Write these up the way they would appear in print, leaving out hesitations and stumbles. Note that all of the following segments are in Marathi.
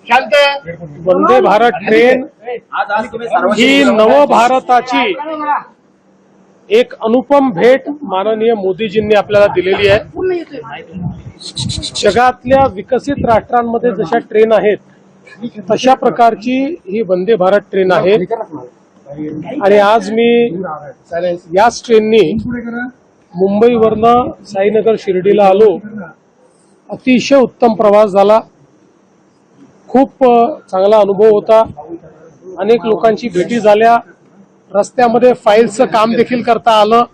वंदे भारत ट्रेन ही नवभारताची एक अनुपम भेट माननीय मोदीजींनी आपल्याला दिलेली आहे। जगातल्या विकसित राष्ट्रांमध्ये जशा ट्रेन आहेत तशा प्रकारची ही वंदे भारत ट्रेन आहे आणि आज मी याच ट्रेननी मुंबईवरनं साईनगर शिर्डीला आलो। अतिशय उत्तम प्रवास झाला, खूप चांगला अनुभव होता। अनेक लोकांची भेटी झाल्या, रस्त्यामध्ये फाईलचं काम देखील करता आलं,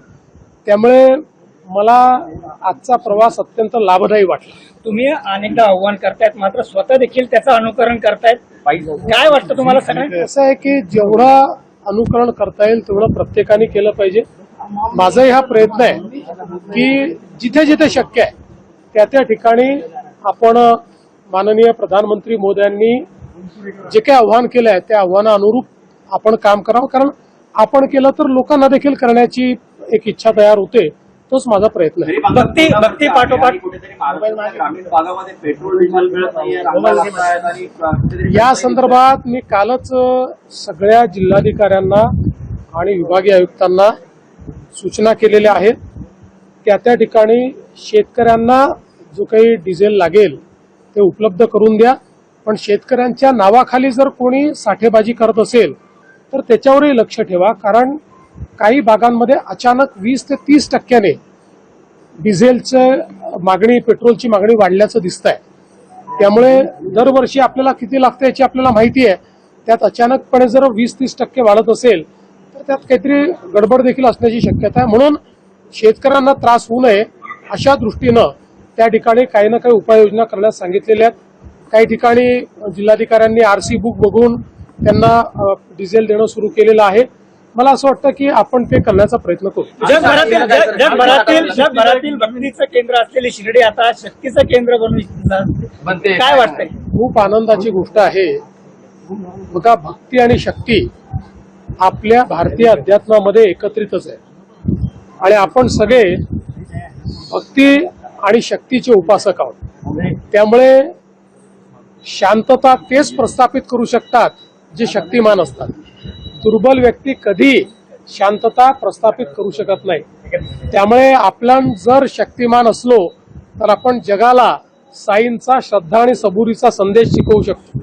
त्यामुळे मला आजचा प्रवास अत्यंत लाभदायी वाटला। तुम्ही अनेकदा आव्हान करतायत मात्र स्वतः देखील त्याचं अनुकरण करतायत, काय वाटतं तुम्हाला? सगळ्यांना असं आहे की जेवढं अनुकरण करता येईल तेवढं प्रत्येकाने केलं पाहिजे। माझाही हा प्रयत्न आहे की जिथे जिथे शक्य आहे त्या त्या ठिकाणी आपण माननीय प्रधानमंत्री मोदयांनी जे काही आव्हान केलं आहे त्या आव्हानानुरूप आपण काम करावं, कारण आपण केलं तर लोकांना देखील करण्याची एक इच्छा तयार होते। तोच माझा प्रयत्न आहे। भक्ती पाठोपाठ या संदर्भात मी कालच सगळ्या जिल्हाधिकाऱ्यांना आणि विभागीय आयुक्तांना सूचना केलेल्या आहेत। त्या ठिकाणी शेतकऱ्यांना जो काही डिझेल लागेल ते उपलब्ध करून द्या, पण शेतकऱ्यांच्या नावाखाली जर कोणी साठेबाजी करत असेल तर त्याच्यावरही लक्ष ठेवा, कारण काही भागांमध्ये अचानक 20 ते 30% डिझेलचं मागणी, पेट्रोलची मागणी वाढल्याचं दिसतंय। त्यामुळे दरवर्षी आपल्याला किती लागतं याची आपल्याला माहिती आहे, त्यात अचानकपणे जर 20-30% वाढत असेल तर त्यात काहीतरी गडबड देखील असण्याची शक्यता आहे। म्हणून शेतकऱ्यांना त्रास होऊ नये अशा दृष्टीनं त्या ठिकाणी काही ना काही उपाययोजना करण्यास सांगितलेल्या आहेत। काही ठिकाणी जिल्हाधिकाऱ्यांनी RC बुक बघून त्यांना डिझेल देणं सुरू केलेलं आहे। मला असं वाटतं की आपण ते करण्याचा प्रयत्न करू। जगभरातील भक्तीचं केंद्र असलेली शिर्डी आता शक्तीचं केंद्र बनते, काय वाटतंय? खूप आनंदाची गोष्ट आहे। बघा, भक्ती आणि शक्ती आपल्या भारतीय अध्यात्मामध्ये एकत्रितच आहे आणि आपण सगळे भक्ती आणि शक्तीचे उपासक आहोत। त्यामुळे शांतता तेच प्रस्थापित करू शकतात जे शक्तिमान असतात। दुर्बल व्यक्ती कधी शांतता प्रस्थापित करू शकत नाही। त्यामुळे आपण जर शक्तिमान असलो तर आपण जगाला साईंचा श्रद्धा आणि सबुरीचा संदेश शिकवू शकतो।